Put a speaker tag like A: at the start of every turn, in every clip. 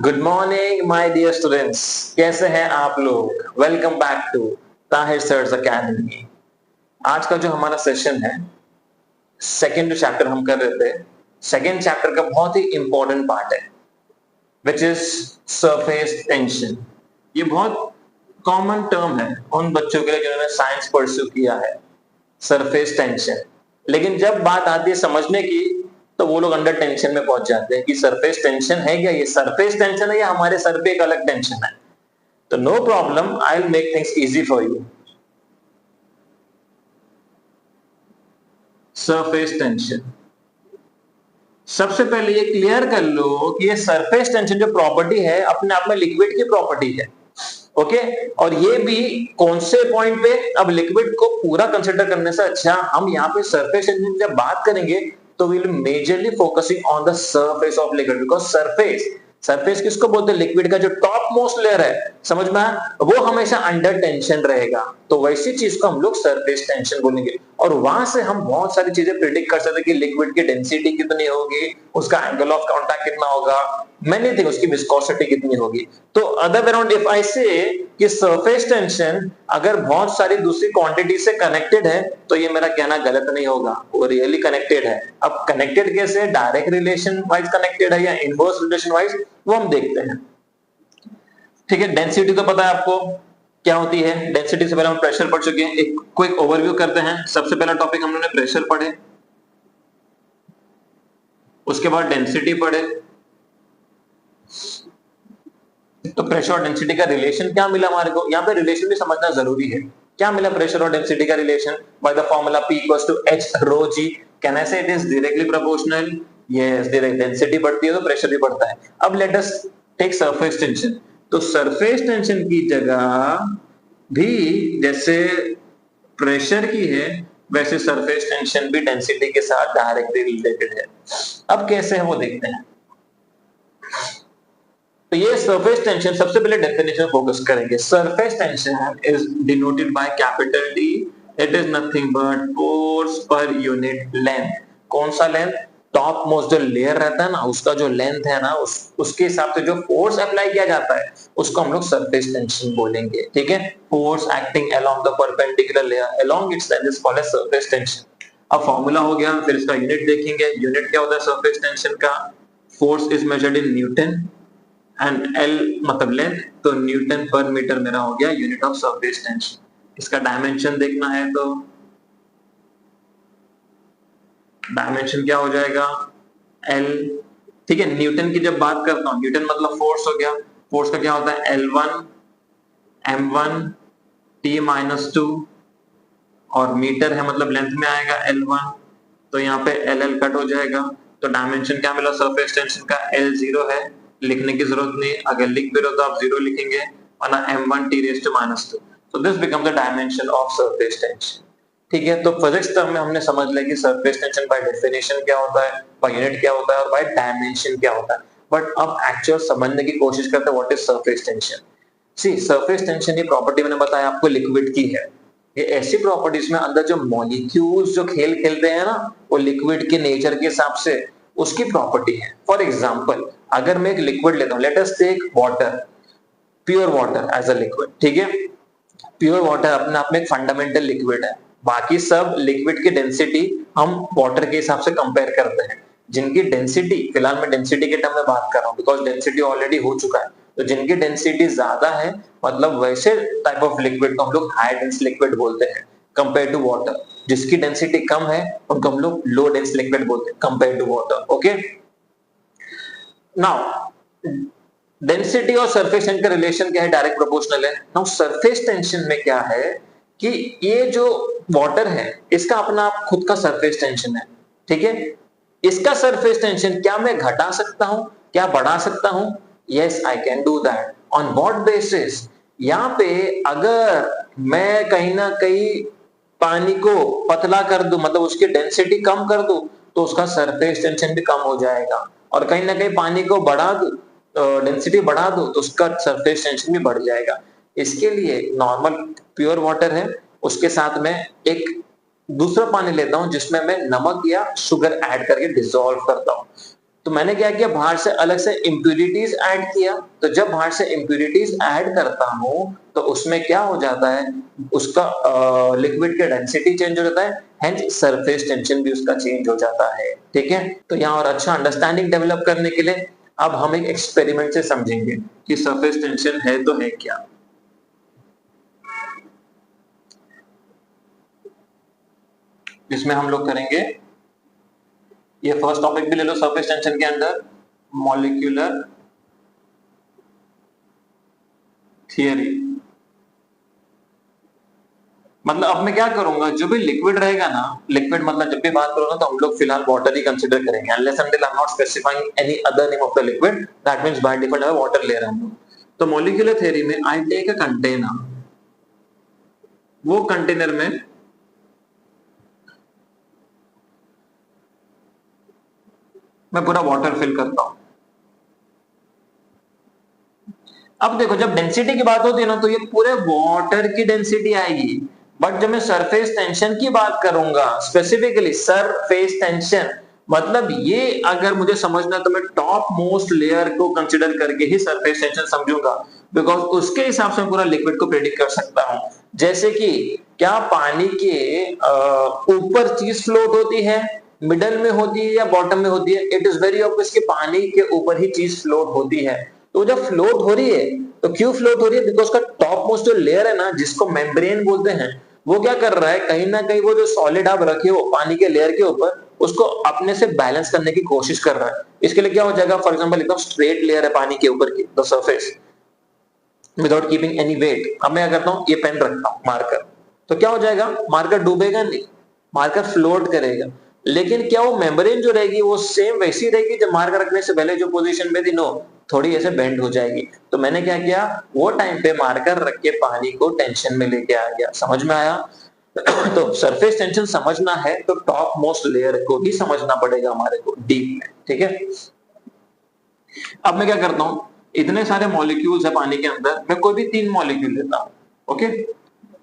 A: Good morning my dear students. कैसे हैं आप लोग? Welcome back to Tahir sir's academy. आज का जो हमारा सेशन है, सेकेंड चैप्टर हम कर रहे थे। सेकेंड चैप्टर का बहुत ही इंपॉर्टेंट पार्ट है विच इज सरफेस टेंशन। ये बहुत कॉमन टर्म है उन बच्चों के लिए जिन्होंने साइंस परस्यू किया है, सरफेस टेंशन। लेकिन जब बात आती है समझने की तो वो लोग अंडर टेंशन में पहुंच जाते हैं कि सरफेस टेंशन है क्या, ये सरफेस टेंशन है या हमारे सर पे एक अलग टेंशन है। तो no problem, I will make things easy for you. Surface tension, सबसे पहले ये क्लियर कर लो कि ये सरफेस टेंशन जो प्रॉपर्टी है अपने आप में लिक्विड की प्रॉपर्टी है। ओके और ये भी कौन से पॉइंट पे? अब लिक्विड को पूरा कंसिडर करने से अच्छा हम यहाँ पे सरफेस टेंशन जब बात करेंगे तो will majorly focusing on the surface of liquid, because surface किसको बोलते हैं? लिक्विड का जो टॉप मोस्ट लेयर है, समझ में आया, वो हमेशा अंडर टेंशन रहेगा। तो वैसी चीज को हम लोग सरफेस टेंशन बोलेंगे और वहां से हम बहुत सारी चीजें प्रिडिक्ट कर सकते हैं कि लिक्विड की डेंसिटी कितनी होगी, उसका एंगल ऑफ कांटेक्ट कितना होगा, मैनी थिंग, उसकी विस्कोसिटी कितनी होगी। तो other way around if I से कि सरफेस टेंशन अगर बहुत सारी दूसरी क्वांटिटी से कनेक्टेड है तो ये मेरा कहना गलत नहीं होगा, वो रियली कनेक्टेड है। अब कनेक्टेड कैसे? डायरेक्ट रिलेशन वाइज कनेक्टेड है या इनवर्स रिलेशन वाइज, वो हम देखते हैं। ठीक है, डेंसिटी तो पता है आपको क्या होती है। डेंसिटी से पहले हम प्रेशर पढ़ चुके हैं, एक क्विक ओवरव्यू करते हैं। सबसे पहला टॉपिक हम लोगों ने प्रेशर पढ़े, उसके बाद डेंसिटी पढ़े। तो प्रेशर और डेंसिटी का रिलेशन क्या मिला हमारे को? यहाँ पे रिलेशन भी समझना जरूरी है। क्या मिला प्रेशर और डेंसिटी का relation? By the formula P equals to H rho G। Can I say it is directly proportional? Yes, direct density बढ़ती है तो प्रेशर भी बढ़ता है। अब let us take surface tension. तो सरफेस टेंशन की जगह भी जैसे प्रेशर की है वैसे सरफेस टेंशन भी डेंसिटी के साथ डायरेक्टली रिलेटेड है। अब कैसे है वो देखते हैं। तो ये सरफेस टेंशन, सबसे पहले डेफिनेशन फोकस करेंगे। Surface tension is denoted by capital D। It is nothing but force per unit length. कौन सा लेंथ? टॉप मोस्ट जो लेयर रहता है ना, उसका जो लेंथ है ना, उसके हिसाब से जो फोर्स अप्लाई किया जाता है उसको हम लोग सरफेस टेंशन बोलेंगे। ठीक है, force acting along the perpendicular layer along its length is called as surface tension. अब फॉर्मूला हो गया, फिर इसका यूनिट देखेंगे। यूनिट क्या होता है सरफेस टेंशन का? Force is measured in newton and L मतलब लेंथ, तो न्यूटन पर मीटर मेरा हो गया यूनिट ऑफ सरफेस टेंशन। इसका डायमेंशन देखना है तो डायमेंशन क्या हो जाएगा? L। ठीक है, न्यूटन की जब बात करता हूं, न्यूटन मतलब फोर्स हो गया। फोर्स का क्या होता है? L1 m1 T-2 और मीटर है मतलब लेंथ में आएगा L1, तो यहाँ पे LL कट हो जाएगा। तो डायमेंशन क्या मिला सरफेस टेंशन का? L0 है, लिखने की जरूरत नहीं, अगर लिख भी रहे तो आप 0 लिखेंगे, वरना m1 T-2। तो this become the dimension of surface tension. ठीक है, तो फिजिक्स टर्म में हमने समझ लिया कि सरफेस टेंशन बाय डेफिनेशन क्या होता है, बाय यूनिट क्या होता है और बाय डायमेंशन क्या होता है। बट अब एक्चुअल समझने की कोशिश करते हैं what is surface tension. See, surface tension ये प्रॉपर्टी मैंने बताया आपको लिक्विड की है। ये ऐसी प्रॉपर्टीज में अंदर जो मॉलिक्यूल्स जो खेल खेलते हैं ना, वो लिक्विड के नेचर के हिसाब से उसकी प्रॉपर्टी है। फॉर एग्जांपल, अगर मैं एक लिक्विड लेता हूं, let us take water, pure water as a liquid. ठीक है, प्योर वाटर अपने आप में एक फंडामेंटल लिक्विड है। बाकी सब लिक्विड की डेंसिटी हम वाटर के हिसाब से कंपेयर करते हैं। जिनकी डेंसिटी, फिलहाल मैं डेंसिटी के टर्म में बात कर रहा हूं बिकॉज डेंसिटी ऑलरेडी हो चुका है। तो जिनकी डेंसिटी ज्यादा है मतलब वैसे टाइप ऑफ लिक्विड को हम लोग हाई डेंस लिक्विड बोलते हैं कंपेयर टू वाटर। जिसकी डेंसिटी कम है उनको हम लोग लो डेंस लिक्विड बोलते हैं compare to water. Okay, now density और सरफेस टेंशन का रिलेशन क्या है? डायरेक्ट प्रोपोर्शनल है। नाउ सरफेस टेंशन में क्या है कि ये जो वाटर है इसका अपना खुद का सरफेस टेंशन है। ठीक है, इसका सरफेस टेंशन क्या मैं घटा सकता हूं, क्या बढ़ा सकता हूं? Yes, I can do that. On what basis? यहाँ पे अगर मैं कहीं ना कहीं पानी को पतला कर दूं, मतलब उसकी डेंसिटी कम कर दूं, तो उसका सरफेस टेंशन भी कम हो जाएगा। और कहीं ना कहीं पानी को बढ़ा दूं, डेंसिटी बढ़ा दूं, तो उसका सरफेस टेंशन भी बढ़ जाएगा। इसके लिए नॉर्मल प्योर वाटर है, उसके साथ में एक दूसरा पानी लेता हूं जिसमें मैं नमक या शुगर ऐड करके डिसॉल्व करता हूं। तो मैंने क्या किया, बाहर से अलग से इम्प्यूरिटीज ऐड किया। तो जब बाहर से इम्प्यूरिटीज ऐड करता हूं तो उसमें क्या हो जाता है, उसका लिक्विड का डेंसिटी चेंज हो जाता है, हेंस सरफेस टेंशन भी उसका चेंज हो जाता है। ठीक है, तो यहाँ और अच्छा अंडरस्टैंडिंग डेवलप करने के लिए अब हम एक एक्सपेरिमेंट से समझेंगे कि सरफेस टेंशन है तो है क्या। जिसमें हम लोग करेंगे, ये फर्स्ट टॉपिक भी ले लो सरफेस टेंशन के अंदर, मॉलिक्यूलर थियरी। मतलब अब मैं क्या करूंगा, जो भी लिक्विड रहेगा ना, लिक्विड मतलब जब भी बात करूंगा तो हम लोग फिलहाल वाटर ही कंसीडर करेंगे, unless until I am not specifying any other name of the liquid, that means by default मैं वाटर ले रहा हूं। तो मॉलिक्यूलर थ्योरी में आई टेक अ कंटेनर, वो कंटेनर में मैं पूरा वाटर फिल करता हूं। अब देखो, जब डेंसिटी की बात होती है ना तो ये पूरे वाटर की डेंसिटी आएगी, बट जब मैं सरफेस टेंशन की बात करूंगा, स्पेसिफिकली सरफेस टेंशन, मतलब ये अगर मुझे समझना है तो मैं टॉप मोस्ट लेयर को कंसीडर करके ही सरफेस टेंशन समझूंगा, बिकॉज उसके हिसाब से मैं पूरा लिक्विड को प्रेडिक्ट कर सकता हूं। जैसे कि क्या पानी के ऊपर चीज फ्लोट होती है, मिडल में होती है या बॉटम में होती है? इट इज वेरी ऑब्वियस कि पानी के ऊपर ही चीज फ्लोट होती है। तो जब फ्लोट हो रही है तो क्यों फ्लोट हो रही है? बिकॉज का टॉप मोस्ट जो लेयर है ना, जिसको मेम्ब्रेन बोलते हैं, वो क्या कर रहा है, कहीं ना कहीं वो जो सॉलिड आप रखे हो पानी के लेयर के ऊपर, उसको अपने से बैलेंस करने की कोशिश कर रहा है। इसके लिए क्या हो जाएगा, फॉर एग्जांपल एकदम स्ट्रेट लेयर है पानी के ऊपर की, the surface, without keeping any weight. अब मैं क्या करता हूँ, ये पेन रखता हूँ मार्कर, तो क्या हो जाएगा, मार्कर डूबेगा नहीं, मार्कर फ्लोट करेगा। लेकिन क्या वो मेम्ब्रेन जो रहेगी वो सेम वैसी रहेगी जब मार्कर रखने से पहले जो पोजीशन में थी? नो, थोड़ी ऐसे बेंड हो जाएगी। तो मैंने क्या किया, वो टाइम पे मार्कर रख के पानी को टेंशन में लेके आ गया। समझ में आया? तो सरफेस टेंशन समझना है तो टॉप मोस्ट लेयर को ही समझना पड़ेगा हमारे को डीप में। ठीक है, अब मैं क्या करता हूं, इतने सारे मॉलिक्यूल्स है पानी के अंदर, मैं कोई भी 3 मॉलिक्यूल लेता हूं। ओके,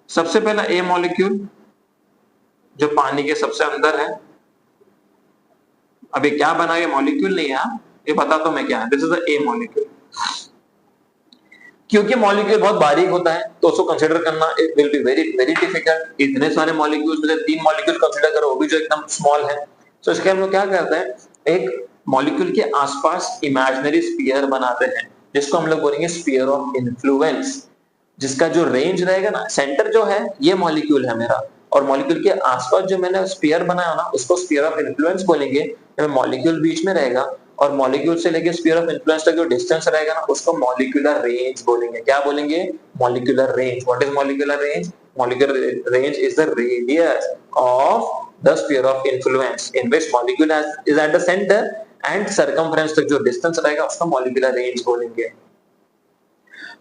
A: सबसे पहला ए मॉलिक्यूल जो पानी के सबसे अंदर है। अभी क्या बना, ये मॉलिक्यूल नहीं है, ये बता तो मैं क्या है, this is the A molecule. क्योंकि मॉलिक्यूल बहुत बारीक होता है तो उसको कंसीडर करना it will be very very difficult. इतने सारे मॉलिक्यूल्स में से 3 मॉलिक्यूल कंसीडर करो, वो भी जो एकदम स्मॉल है। तो इसके हम लोग क्या करते हैं, एक मॉलिक्यूल के आसपास इमेजिनरी स्फीयर बनाते हैं, जिसको हम लोग बोलेंगे स्फीयर ऑफ इन्फ्लुएंस, जिसका जो रेंज रहेगा ना, सेंटर जो है ये मॉलिक्यूल है मेरा, और मॉलिक्यूल के आसपास जो मैंने स्फीयर बनाया ना उसको स्फीयर ऑफ इन्फ्लुएंस बोलेंगे। मॉलिक्यूल बीच में रहेगा और मॉलिक्यूल से लेके स्फीयर ऑफ इन्फ्लुएंस तक जो डिस्टेंस रहेगा ना उसको मॉलिक्यूलर रेंज बोलेंगे। क्या बोलेंगे? Molecular range. What is molecular range? Molecular range is the radius of the sphere of influence in which molecule is at the centre and circumference तक जो डिस्टेंस रहेगा उसको मॉलिक्यूलर रेंज बोलेंगे।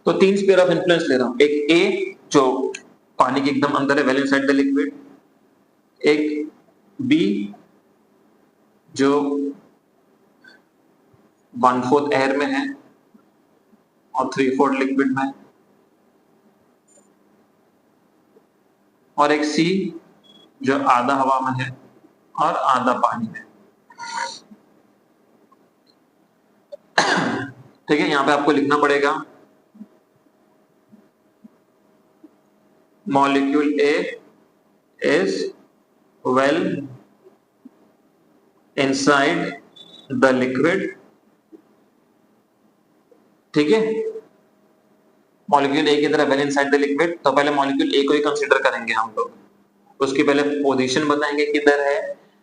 A: तो 3 स्फीयर ऑफ इन्फ्लुएंस ले रहा हूं, एक ए जो पानी के एकदम अंदर है, वेल इनसाइड द लिक्विड, एक बी जो 1/4 एयर में है और 3/4 लिक्विड में, और एक सी जो आधा हवा में है और आधा पानी में। ठीक है, यहां पे आपको लिखना पड़ेगा molecule A is well inside the liquid. ठीक है, मॉलिक्यूल ए की तरह वेल इनसाइड द लिक्विड। तो पहले मॉलिक्यूल ए को ही कंसीडर करेंगे हम लोग, उसकी पहले पोजीशन बताएंगे किधर है।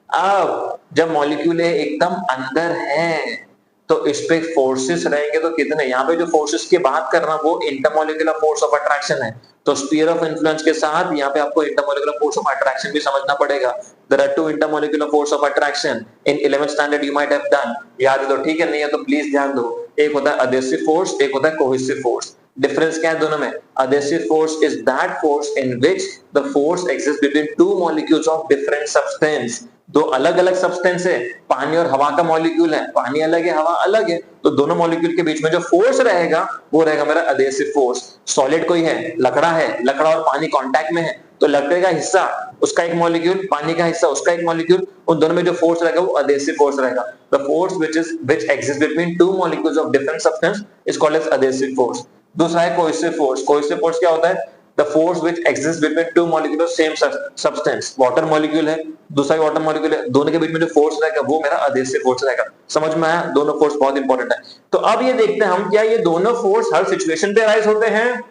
A: अब जब मॉलिक्यूल ए एकदम अंदर है तो इस पे फोर्सेस रहेंगे तो कितने, यहाँ पे जो फोर्सेस की बात कर रहा हूं वो इंटरमॉलिक्यूलर फोर्स ऑफ अट्रैक्शन है। तो स्फीयर ऑफ इन्फ्लुएंस के साथ यहाँ पे आपको इंटरमॉलिक्यूलर फोर्स ऑफ अट्रैक्शन भी समझना पड़ेगा। There are 2 intermolecular force of attraction in 11th standard, you might have done, याद है तो ठीक है, नहीं है तो प्लीज ध्यान दो। एक होता है अधेसिव फोर्स, एक होता है कोहेसिव फोर्स। डिफरेंस क्या है दोनों में? Adhesive force is that force in which the force exist between 2 molecules of different substance. दो अलग अलग सब्सटेंस है, पानी और हवा का मॉलिक्यूल है, पानी अलग है हवा अलग है, तो दोनों मॉलिक्यूल के बीच में जो फोर्स रहेगा वो रहेगा मेरा अधेसिव फोर्स। सॉलिड कोई है, लकड़ा है, लकड़ा और पानी कांटेक्ट में है तो लकड़े का हिस्सा उसका एक मॉलिक्यूल, पानी का हिस्सा उसका एक मॉलिक्यूल, उन दोनों में जो फोर्स रहेगा वो अधेसिव फोर्स रहेगा। The force which exists between two molecules of different substance is called as adhesive force। दूसरा है कोहेसिव फोर्स। कोहेसिव फोर्स क्या होता है? The force which exists between two molecules of same substance। Water molecule है, दूसरा water molecule है, दोनों के बीच में जो फोर्स रहेगा वो मेरा अधेसिव फोर्स रहेगा। समझ में आया? दोनों फोर्स बहुत इंपॉर्टेंट है। तो अब ये देखते हैं हम, क्या ये दोनों फोर्स हर सिचुएशन पे अराइज होते हैं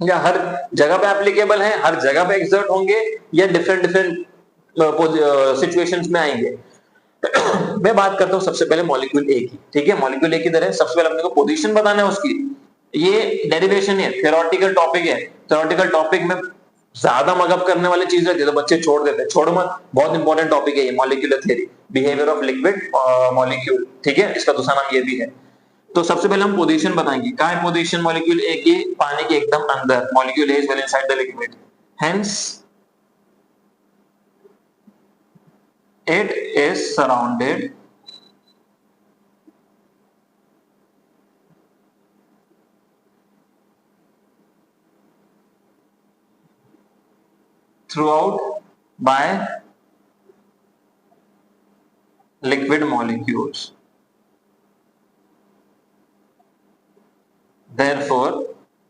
A: या हर जगह पे एप्लीकेबल है, हर जगह पे एक्सर्ट होंगे, या डिफरेंट डिफरेंट सिचुएशंस में आएंगे। मैं बात करता हूं सबसे पहले मॉलिक्यूल ए की। ठीक है, मॉलिक्यूल ए की तरह सबसे पहले अपने को पोजीशन बताना है उसकी। ये डेरिवेशन है, थ्योरेटिकल टॉपिक है। थ्योरेटिकल टॉपिक में ज्यादा मगअप करने वाली चीज रहती है तो बच्चे छोड़ देते हैं। छोड़ो मत, बहुत इंपॉर्टेंट टॉपिक है ये, molecular theory, behaviour of liquid molecule. ठीक है, इसका दूसरा नाम ये भी है। तो सबसे पहले हम पोजीशन बताएंगे। कहां है पोजीशन मॉलिक्यूल ए की? पानी के एकदम अंदर। Molecule A is well inside the liquid, hence it is surrounded throughout by liquid molecules। therefore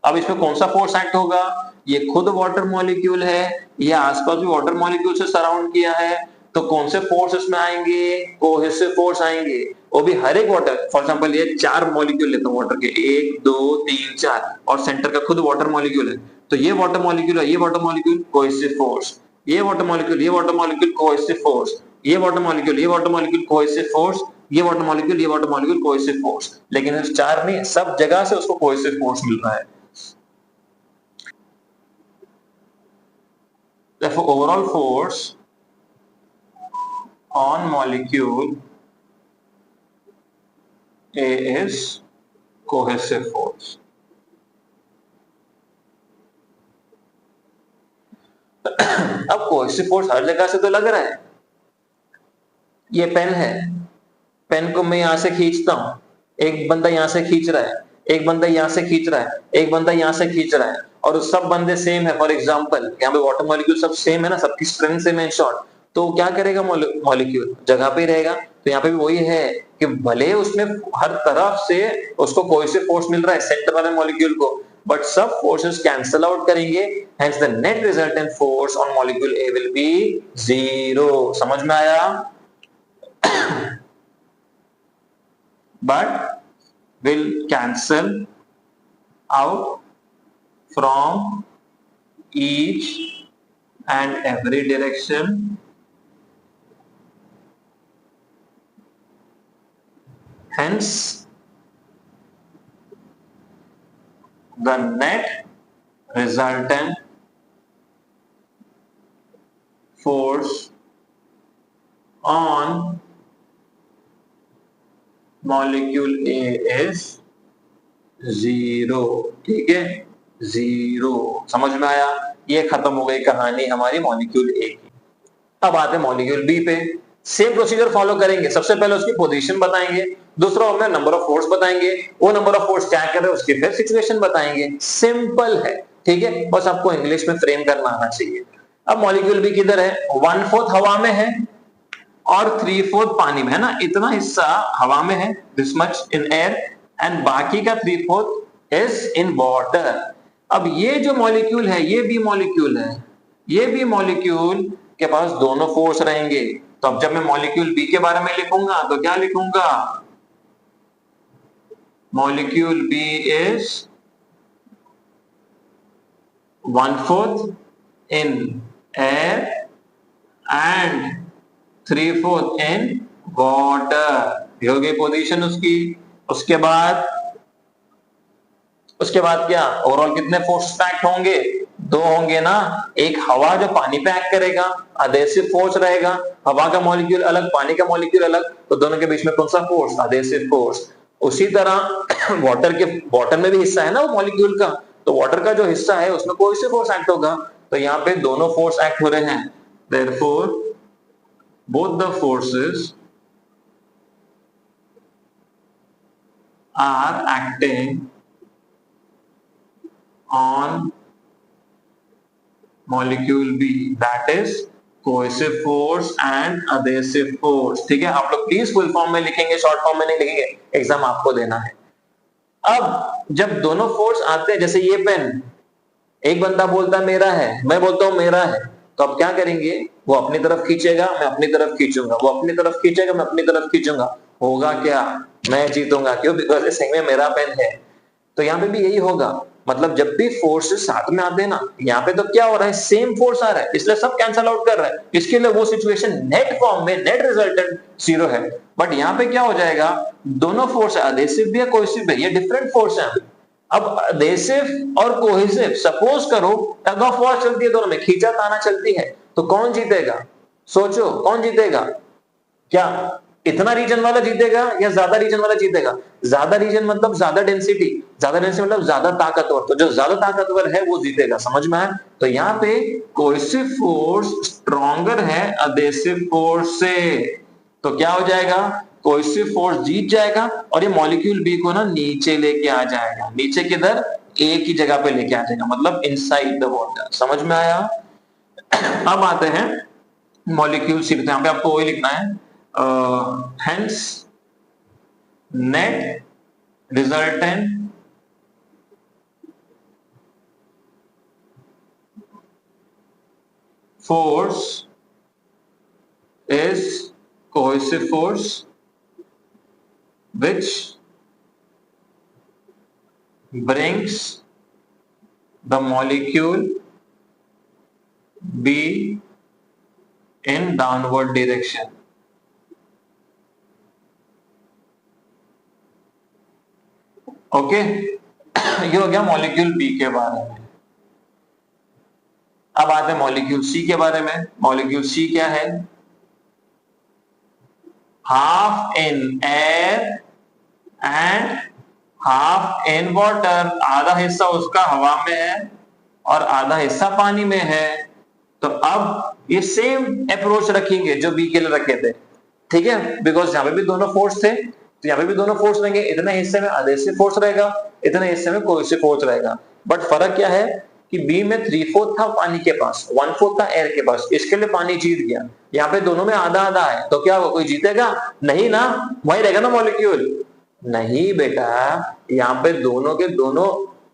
A: अब इसमें कौन सा फोर्स एक्ट होगा? ये खुद वाटर मॉलिक्यूल है, या आसपास भी वाटर मॉलिक्यूल से सराउंड किया है, तो कौन से फोर्स इसमें आएंगे? कोहेसिव फोर्स आएंगे। वो भी हर एक वाटर, फॉर एग्जांपल ये 4 मॉलिक्यूल लेता हूं वाटर के, 1 2 3 4, और सेंटर का खुद वाटर मॉलिक्यूल है। तो ये वाटर मॉलिक्यूल है, ये वाटर मॉलिक्यूल कोहेसिव फोर्स, ये वाटर मॉलिक्यूल, ये वाटर मॉलिक्यूल कोहेसिव फोर्स, ये वाटर मॉलिक्यूल, ये वाटर मॉलिक्यूल कोहेसिव फोर्स, ये वाटर मॉलिक्यूल, ये वाटर मॉलिक्यूल कोहेसिव फोर्स। लेकिन इस 4 में सब जगह से उसको कोहेसिव फोर्स मिल रहा है। Therefore, overall force on molecule A is cohesive force। अब कोहेसिव फोर्स हर जगह से तो लग रहा है। ये पेन है, पेन को मैं यहां से खींचता हूं, एक बंदा यहां से खींच रहा है, एक बंदा यहां से खींच रहा है, एक बंदा यहां से खींच रहा है, और सब बंदे सेम है। फॉर एग्जांपल यहाँ पे वाटर मॉलिक्यूल सब सेम है ना, सबकी स्ट्रेंथ सेम है शॉर्ट, तो क्या करेगा? मॉलिक्यूल जगह पे ही रहेगा। तो यहाँ पे भी वही है कि भले उसमें हर तरफ से उसको कोहेसिव फोर्स मिल रहा है सेंटर वाले मॉलिक्यूल को, बट सब फोर्सेस कैंसल आउट करेंगे, hence the net resultant force on molecule A will be 0। समझ में आया? but will cancel out from each and every direction, hence the net resultant force on molecule A is 0। ठीक है, 0। समझ में आया? ये खत्म हो गई कहानी हमारी मॉलिक्यूल ए की। अब आते हैं मॉलिक्यूल बी पे। सेम प्रोसीजर फॉलो करेंगे। सबसे पहले उसकी पोजीशन बताएंगे, दूसरा हमें नंबर ऑफ फोर्स बताएंगे, वो नंबर ऑफ फोर्स क्या कर रहे हैं उसकी फिर सिचुएशन बताएंगे। सिंपल है, ठीक है, बस आपको इंग्लिश में फ्रेम करना आना चाहिए। अब मॉलिक्यूल बी किधर है? 1/4 हवा में है और 3/4 पानी में है ना, इतना हिस्सा हवा में है, this much in air, and बाकी का 3/4 इज इन वाटर। अब ये जो मॉलिक्यूल है, ये बी मॉलिक्यूल है, ये बी मॉलिक्यूल के पास दोनों फोर्स रहेंगे। तो अब जब मैं मॉलिक्यूल बी के बारे में लिखूंगा तो क्या लिखूंगा? Molecule B is 1/4 in air and 3/4 in water. हो गई पोजीशन उसकी। उसके बाद क्या? ओवरऑल कितने फोर्स एक्ट होंगे? 2 होंगे ना। एक हवा जो पानी पे एक्ट करेगा, अधेसिव फोर्स रहेगा, हवा का मॉलिक्यूल अलग, पानी का मॉलिक्यूल अलग, तो दोनों के बीच में कौन सा फोर्स? Adhesive force. उसी तरह वाटर में भी हिस्सा है ना वो मॉलिक्यूल का, तो वाटर का जो हिस्सा है उसमें कोई से फोर्स एक्ट होगा, तो यहाँ पे दोनों फोर्स एक्ट हो रहे हैं। Therefore both the forces are acting on molecule B, that is cohesive force and adhesive force. ठीक है, आप लोग प्लीज फुल फॉर्म में लिखेंगे, शॉर्ट फॉर्म में नहीं लिखेंगे, एग्जाम आपको देना है। अब जब दोनों फोर्स आते हैं, जैसे ये पेन, एक बंदा बोलता है मेरा है, मैं बोलता हूं मेरा है, तो अब क्या करेंगे, वो अपनी तरफ खींचेगा, मैं अपनी तरफ खींचूंगा, वो अपनी तरफ खींचेगा, मैं अपनी तरफ खींचूंगा, होगा क्या, मैं जीतूंगा, क्यों, बिकॉज इस में मेरा पेन है। तो यहाँ पे भी यही होगा, मतलब जब भी फोर्सेस साथ में आते हैं ना, यहाँ पे तो क्या हो रहा है, सेम फोर्स आ रहा है, इसलिए सब कैंसल आउट कर रहा है, इसके लिए वो सिचुएशन नेट फॉर्म में नेट रिजल्टेंट जीरो है। बट यहाँ पे क्या हो जाएगा, दोनों फोर्स है, अधेसिव भी है, कोहेसिव भी है, ये डिफरेंट फोर्स है। अब अधेसिव और कोहेसिव, सपोज करो टग ऑफ वॉर चलती है दोनों में, खींचा ताना चलती है, तो कौन जीतेगा, सोचो कौन जीतेगा, क्या इतना रीजन वाला जीतेगा या ज्यादा रीजन वाला जीतेगा? ज्यादा रीजन मतलब ज्यादा डेंसिटी, ज्यादा डेंसिटी मतलब ज्यादा ताकतवर, तो जो ज्यादा ताकतवर है वो जीतेगा, समझ में आया? तो यहाँ पे कोहेसिव फोर्स स्ट्रॉन्गर है अधेसिव फोर्स से, तो क्या हो जाएगा, कोहेसिव फोर्स जीत जाएगा और ये मॉलिक्यूल बी को ना नीचे लेके आ जाएगा, नीचे किधर, ए की जगह पे लेके आ जाएगा, मतलब इनसाइड द वाटर, समझ में आया? अब आते हैं मॉलिक्यूल सी, यहाँ पे आपको वही लिखना है, hence net resultant force is cohesive force which brings the molecule B in downward direction। Okay, ये हो गया मॉलिक्यूल बी के बारे में। अब आते हैं मॉलिक्यूल सी के बारे में। मॉलिक्यूल सी क्या है, half in air and half in water, आधा हिस्सा उसका हवा में है और आधा हिस्सा पानी में है। तो अब ये सेम अप्रोच रखेंगे जो बी के लिए रखे थे, ठीक है, बिकॉज यहां पे भी दोनों फोर्स थे, तो यहाँ पे भी दोनों फोर्स रहेंगे, इतने हिस्से में अधेसिव फोर्स रहेगा, इतने हिस्से में कोहेसिव फोर्स रहेगा। बट फर्क क्या है कि बी में 3/4 था पानी के पास, 1/4 था एयर के पास, इसके लिए पानी जीत गया। यहाँ पे दोनों में आधा आधा है, तो क्या कोई जीतेगा? नहीं ना, वही रहेगा ना मॉलिक्यूल। नहीं बेटा, यहाँ पे दोनों के दोनों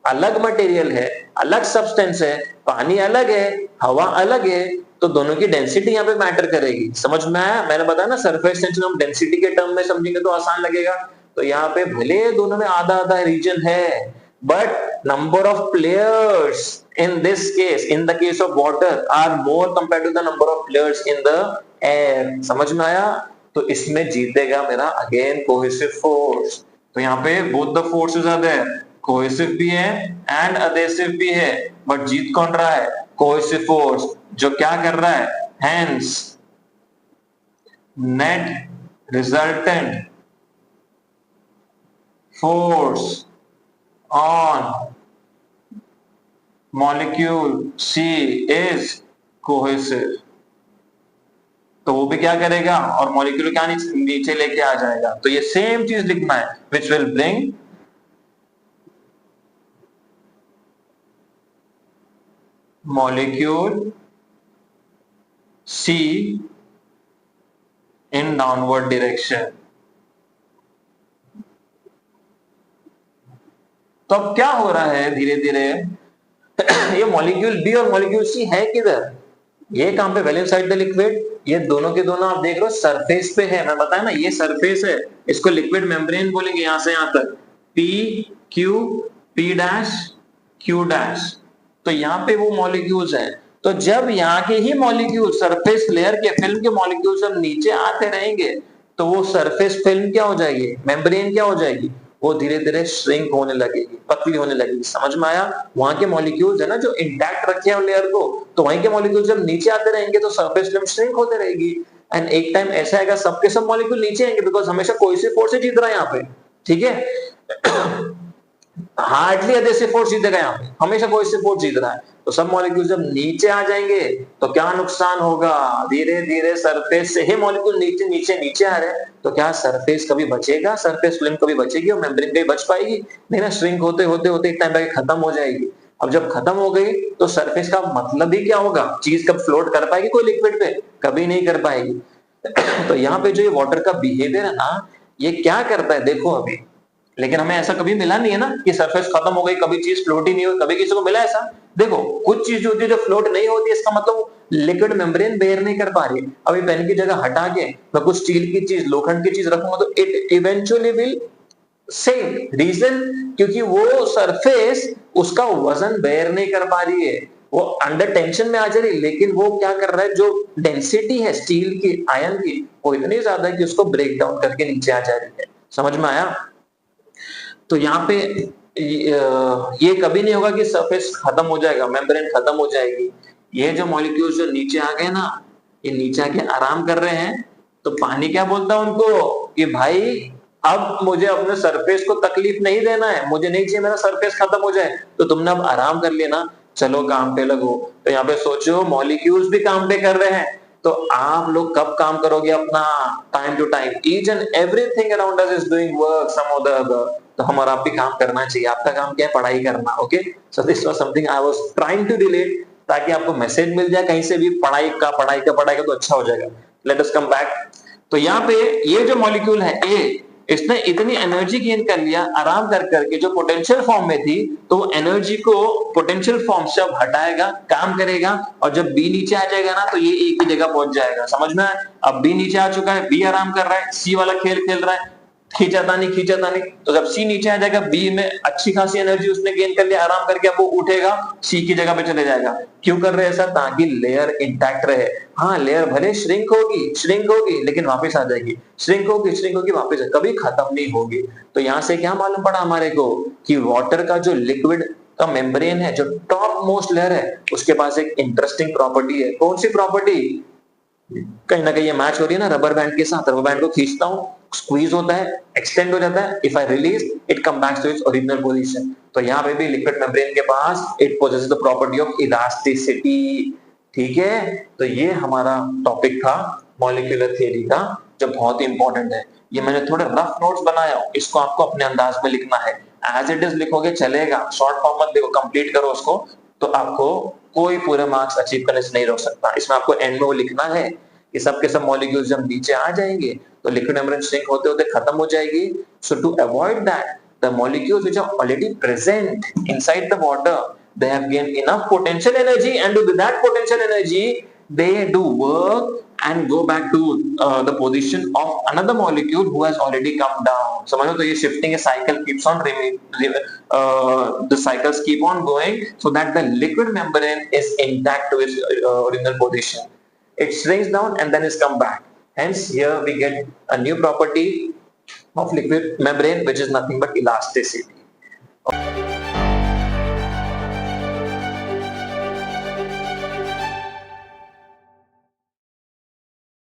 A: अलग मटेरियल है, अलग सब्सटेंस है, पानी अलग है, हवा अलग है, तो दोनों की डेंसिटी यहाँ पे मैटर करेगी, समझ में आया? मैंने बताया ना, सरफेस टेंशन हम डेंसिटी के टर्म में समझेंगे तो आसान लगेगा। तो यहाँ पे भले दोनों में आधा आधा रीजन है, but number of players in this case, in the case of water, are more compared to the number of players in the air। समझ में आया? तो इसमें जीतेगा मेरा अगेन कोहेसिव फोर्स। तो यहाँ पे both the forces are there, cohesive भी है एंड अधेसिव भी है, बट जीत कौन रहा है? कोहेसिव फोर्स, जो क्या कर रहा है, hence net resultant force on molecule C is cohesive। तो वो भी क्या करेगा, और मॉलिक्यूल क्या नीचे लेके आ जाएगा। तो ये सेम चीज लिखना है, which will bring molecule C in downward direction। तो अब क्या हो रहा है धीरे धीरे, ये मॉलिक्यूल बी और मॉलिक्यूल सी है किधर, ये कहां पे, वैलेंस साइड द लिक्विड, ये दोनों के दोनों आप देख रहे हो सरफेस पे है, मैं बताया ना ये सरफेस है, इसको लिक्विड मेम्ब्रेन बोलेंगे यहां से यहां तक, P Q P dash Q dash. तो यहाँ पे वो मॉलिक्यूल्स हैं, तो जब यहाँ के ही मॉलिक्यूल सरफेस लेयर के फिल्म के मॉलिक्यूल जब नीचे आते रहेंगे, तो वो सरफेस फिल्म क्या हो जाएगी, मेम्ब्रेन क्या हो जाएगी, वो धीरे धीरे श्रिंक होने लगेगी, पतली होने लगेगी, समझ में आया? वहां के मॉलिक्यूल्स है ना जो इंटैक्ट रखे हैं लेयर को, तो वहीं के मॉलिक्यूल जब नीचे आते रहेंगे तो सरफेस फिल्म श्रिंक होते रहेगी, एंड एक टाइम ऐसा आएगा सबके सब मॉलिक्यूल नीचे आएंगे, बिकॉज हमेशा कोई से फोर्स से जीत रहा है यहाँ पे, ठीक है। हार्डली अधेसिव फोर्स जीतेगा यहाँ पे, हमेशा कोहेसिव फोर्स जीत रहा है। तो सब मॉलिक्यूल जब नीचे आ जाएंगे तो क्या नुकसान होगा, धीरे धीरे सरफेस से ही मॉलिक्यूल नीचे नीचे नीचे आ रहे हैं, तो क्या सरफेस कभी बचेगा, सरफेस फिल्म कभी बचेगी और मेम्ब्रेन कभी बच पाएगी? नहीं ना, श्रिंक होते होते होते एक टाइम पे खत्म हो जाएगी। अब जब खत्म हो गई तो सरफेस का मतलब ही क्या होगा, चीज कब फ्लोट कर पाएगी कोई लिक्विड पे, कभी नहीं कर पाएगी। तो यहाँ पे जो ये वाटर का बिहेवियर है ना, ये क्या करता है देखो अभी, लेकिन हमें ऐसा कभी मिला नहीं है ना कि सरफेस खत्म हो गई, कभी चीज फ्लोट ही नहीं हुई, कभी किसी को मिला ऐसा? देखो कुछ चीज होती है जो फ्लोट नहीं होती, इसका मतलब लिक्विड मेम्ब्रेन बेयर नहीं कर पा रही। अभी पेन की जगह हटा के मैं कुछ स्टील की चीज, लोखंड की चीज रखूंगा तो it eventually will same. Reason, क्योंकि वो सरफेस उसका वजन बेयर नहीं कर पा रही है, वो अंडर टेंशन में आ जा रही है, लेकिन वो क्या कर रहा है, जो डेंसिटी है स्टील की, आयन की, वो इतनी ज्यादा है कि उसको ब्रेक डाउन करके नीचे आ जा रही है। समझ में आया? तो यहाँ पे ये कभी नहीं होगा कि सरफेस खत्म हो जाएगा, मेम्ब्रेन खत्म हो जाएगी। ये जो मॉलिक्यूल्स जो नीचे आ गए ना, ये नीचे आके आराम कर रहे हैं, तो पानी क्या बोलता है उनको कि भाई अब मुझे अपने सरफेस को तकलीफ नहीं देना है, मुझे नहीं चाहिए मेरा सरफेस खत्म हो जाए, तो तुमने अब आराम कर लिया ना, चलो काम पे लगो। तो यहाँ पे सोचो मॉलिक्यूल्स भी काम पे कर रहे हैं, तो आप लोग कब काम करोगे अपना? Time to time. Each and everything around us is doing work some or the other. तो हम और आप भी काम करना चाहिए। आपका काम क्या है? पढ़ाई करना। Okay, so this was something I was trying to relate, ताकि आपको मैसेज मिल जाए कहीं से भी, पढ़ाई का तो अच्छा हो जाएगा। Let us come back. तो यहाँ पे ये जो मॉलिक्यूल है ए, इसने इतनी एनर्जी गेन कर लिया आराम कर करके, जो पोटेंशियल फॉर्म में थी, तो वो एनर्जी को पोटेंशियल फॉर्म से अब हटाएगा, काम करेगा, और जब बी नीचे आ जाएगा ना, तो ये ए की जगह पहुंच जाएगा। समझ में? अब बी नीचे आ चुका है, बी आराम कर रहा है, सी वाला खेल खेल रहा है, खींचाता नहीं। तो जब सी नीचे आ जाएगा, बी में अच्छी खासी एनर्जी उसने गेन कर लिया आराम करके, अब वो उठेगा, सी की जगह पे चले जाएगा। क्यों कर रहे हैं ऐसा? ताकि लेयर इंटैक्ट रहे। हाँ, लेयर भले श्रिंक होगी लेकिन वापस आ जाएगी, श्रिंक होगी वापस, कभी खत्म नहीं होगी। तो यहाँ से क्या मालूम पड़ा हमारे को कि वाटर का जो लिक्विड का मेम्ब्रेन है, जो टॉप मोस्ट लेयर है, उसके पास एक इंटरेस्टिंग प्रॉपर्टी है। कौन सी प्रॉपर्टी? कहीं ना कहीं ये मैच हो रही है ना रबर बैंड के साथ। रबर बैंड को खींचता हूं, स्क्वीज होता है, एक्सटेंड हो जाता है, if I release it come back to its original position. तो यहाँ पे भी लिक्विड मेम्ब्रेन के पास it possesses the property of elasticity. ठीक है, तो ये हमारा टॉपिक था मॉलिक्यूलर थियरी का, जो बहुत ही इंपॉर्टेंट है। ये मैंने थोड़े रफ नोट्स बनाया हूं, इसको आपको अपने अंदाज में लिखना है। एज इट इज लिखोगे चलेगा, शॉर्ट फॉर्म मत देखो, कंप्लीट करो उसको, तो आपको कोई पूरे मार्क्स अचीव करने से नहीं रोक सकता। इसमें आपको एंड में वो लिखना है कि सब के सब मॉलिक्यूल्स जब नीचे आ जाएंगे तो लिक्विड मेम्ब्रेन श्रिंक होते होते खत्म हो जाएगी। So to avoid that, the molecules which are already present inside the water, they have gained enough potential energy, and with that potential energy they do work and go back to the position of another molecule who has already come down. समझो? तो ये shifting cycle keeps on the cycles keep on going so that the liquid membrane is intact to its original position. It shrinks down and then is come back. Hence here we get a new property of liquid membrane, which is nothing but elasticity.